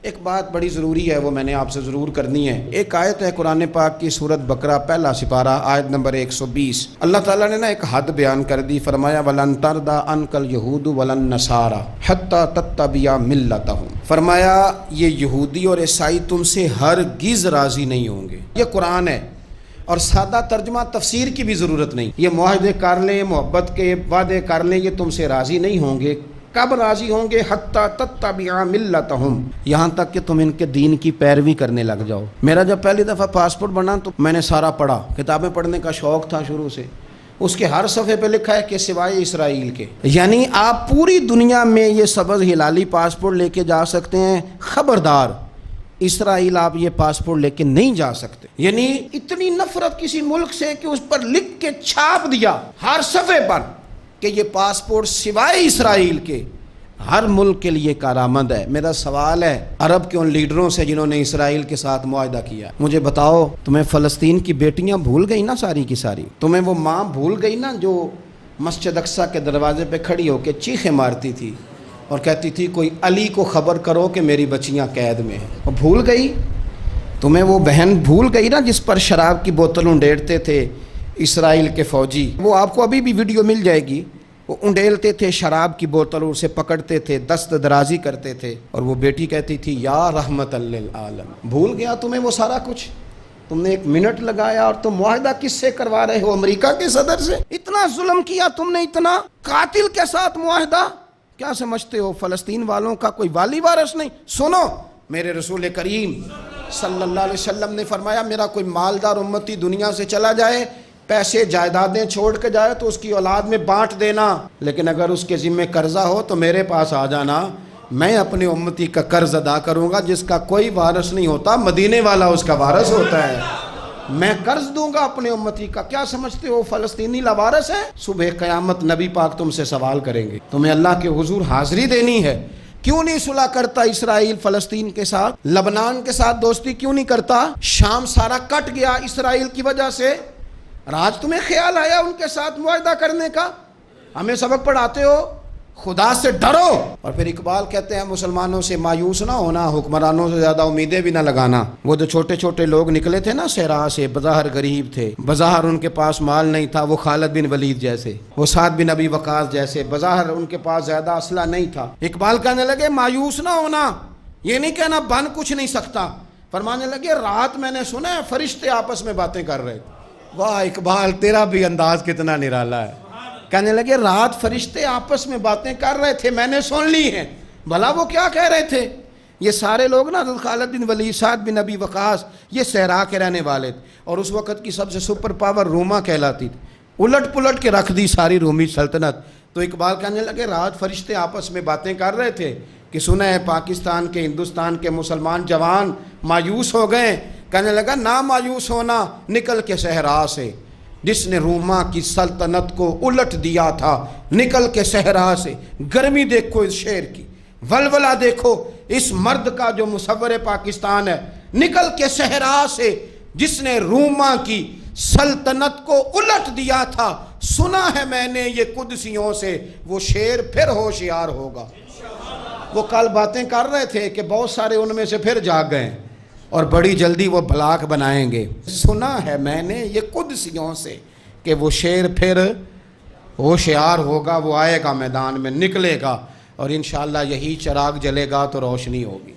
ایک بات بڑی ضروری ہے، وہ میں نے آپ سے ضرور کرنی ہے۔ ایک آیت ہے قرآن پاک کی سورۃ بقرہ پہلا سپارہ آیت نمبر 120۔ اللہ تعالیٰ نے ایک حد بیان کر دی، فرمایا وَلَن تَرْضَىٰ عَنْكَ الْيَهُودُ وَلَا النَّصَارَىٰ حَتَّىٰ تَتَّبِعَ مِلَّتَهُمْ۔ فرمایا یہ یہودی اور عیسائی تم سے ہرگز راضی نہیں ہوں گے۔ یہ قرآن ہے اور سادہ ترجمہ تفسیر کی بھی ضرورت نہیں۔ یہ معاہدے کر لیں، محبت کے وعدے کر لیں، یہ تم سے راضی نہیں ہوں گے۔ کب راضی ہوں گے؟ حتیٰ تتبع ملتہم، یہاں تک کہ تم ان کے دین کی پیروی کرنے لگ جاؤ۔ میرا جب پہلی دفعہ پاسپورٹ بنا تو میں نے سارا پڑھا، کتابیں پڑھنے کا شوق تھا شروع سے۔ اس کے ہر صفحے پہ لکھا ہے کہ سوائے اسرائیل کے، یعنی آپ پوری دنیا میں یہ سبز ہلالی پاسپورٹ لے کے جا سکتے ہیں، خبردار اسرائیل آپ یہ پاسپورٹ لے کے نہیں جا سکتے۔ یعنی اتنی نفرت کسی ملک سے کہ اس پر لکھ کے چھاپ دیا ہر صفحے پر کہ یہ پاسپورٹ سوائے اسرائیل کے ہر ملک کے لیے کارآمد ہے۔ میرا سوال ہے عرب کے ان لیڈروں سے جنہوں نے اسرائیل کے ساتھ معاہدہ کیا، مجھے بتاؤ تمہیں فلسطین کی بیٹیاں بھول گئی نا ساری کی ساری؟ تمہیں وہ ماں بھول گئی نا جو مسجد اقصیٰ کے دروازے پہ کھڑی ہو کے چیخیں مارتی تھی اور کہتی تھی کوئی علی کو خبر کرو کہ میری بچیاں قید میں ہیں؟ وہ بھول گئی؟ تمہیں وہ بہن بھول گئی نا جس پر شراب کی بوتل انڈیڑتے تھے اسرائیل کے فوجی؟ وہ آپ کو ابھی بھی ویڈیو مل جائے گی، وہ انڈیلتے تھے شراب کی بوتل، اسے پکڑتے تھے، دست درازی کرتے تھے، اور وہ بیٹی کہتی تھی یا رحمت للعالم۔ بھول گیا تمہیں وہ سارا کچھ؟ تم نے 1 منٹ لگایا اور تم معاہدہ کس سے کروا رہے ہو؟ امریکہ کے صدر سے؟ اتنا ظلم کیا تم نے، اتنا قاتل کے ساتھ معاہدہ؟ کیا سمجھتے ہو فلسطین والوں کا کوئی والی وارث نہیں؟ سنو، میرے رسول کریم صلی اللہ علیہ وسلم نے فرمایا میرا کوئی مالدار امتی دنیا سے چلا جائے، پیسے جائیدادیں چھوڑ کے جائے تو اس کی اولاد میں بانٹ دینا، لیکن اگر اس کے ذمہ قرضہ ہو تو میرے پاس آ جانا، میں اپنے امتی کا قرض ادا کروں گا۔ جس کا کوئی وارث نہیں ہوتا مدینے والا اس کا وارث ہوتا ہے، میں قرض دوں گا اپنے امتی کا۔ کیا سمجھتے ہو فلسطینی لاوارث ہے؟ صبح قیامت نبی پاک تم سے سوال کریں گے، تمہیں اللہ کے حضور حاضری دینی ہے۔ کیوں نہیں صلح کرتا اسرائیل فلسطین کے ساتھ؟ لبنان کے ساتھ دوستی کیوں نہیں کرتا؟ شام سارا کٹ گیا اسرائیل کی وجہ سے، اور آج تمہیں خیال آیا ان کے ساتھ معاہدہ کرنے کا؟ ہمیں سبق پڑھاتے ہو، خدا سے ڈرو۔ اور پھر اقبال کہتے ہیں مسلمانوں سے مایوس نہ ہونا، حکمرانوں سے زیادہ امیدیں بھی نہ لگانا۔ وہ جو چھوٹے چھوٹے لوگ نکلے تھے نا صحرا سے، بظاہر غریب تھے، بظاہر ان کے پاس مال نہیں تھا، وہ خالد بن ولید جیسے، وہ سعد بن ابی وقاص جیسے، بظاہر ان کے پاس زیادہ اسلحہ نہیں تھا۔ اقبال کہنے لگے مایوس نہ ہونا، یہ نہیں کہنا بن کچھ نہیں سکتا، فرمانے لگے رات میں نے سنا ہے فرشتے آپس میں باتیں کر رہے تھے۔ واہ اقبال، تیرا بھی انداز کتنا نرالا ہے۔ کہنے لگے رات فرشتے آپس میں باتیں کر رہے تھے، میں نے سن لی ہیں۔ بھلا وہ کیا کہہ رہے تھے؟ یہ سارے لوگ نا خالد بن ولید، سعد بن ابی وقاص، یہ صحرا کے رہنے والے تھے، اور اس وقت کی سب سے سپر پاور روما کہلاتی تھی۔ الٹ پلٹ کے رکھ دی ساری رومی سلطنت۔ تو اقبال کہنے لگے رات فرشتے آپس میں باتیں کر رہے تھے کہ سنا ہے پاکستان کے، ہندوستان کے مسلمان جوان مایوس ہو گئے۔ کہنے لگا نہ مایوس ہونا، نکل کے صحرا سے، جس نے روما کی سلطنت کو الٹ دیا تھا، نکل کے صحرا سے۔ گرمی دیکھو اس شعر کی، ولولہ دیکھو اس مرد کا جو مصور پاکستان ہے، نکل کے صحرا سے جس نے روما کی سلطنت کو الٹ دیا تھا، سنا ہے میں نے یہ قدسیوں سے، وہ شعر پھر ہوشیار ہوگا۔ وہ کل باتیں کر رہے تھے کہ بہت سارے ان میں سے پھر جاگ گئے اور بڑی جلدی وہ بلاک بنائیں گے۔ سنا ہے میں نے یہ قدسیوں سے کہ وہ شعر پھر ہوشیار ہوگا، وہ آئے گا میدان میں، نکلے گا، اور انشاءاللہ یہی چراغ جلے گا تو روشنی ہوگی۔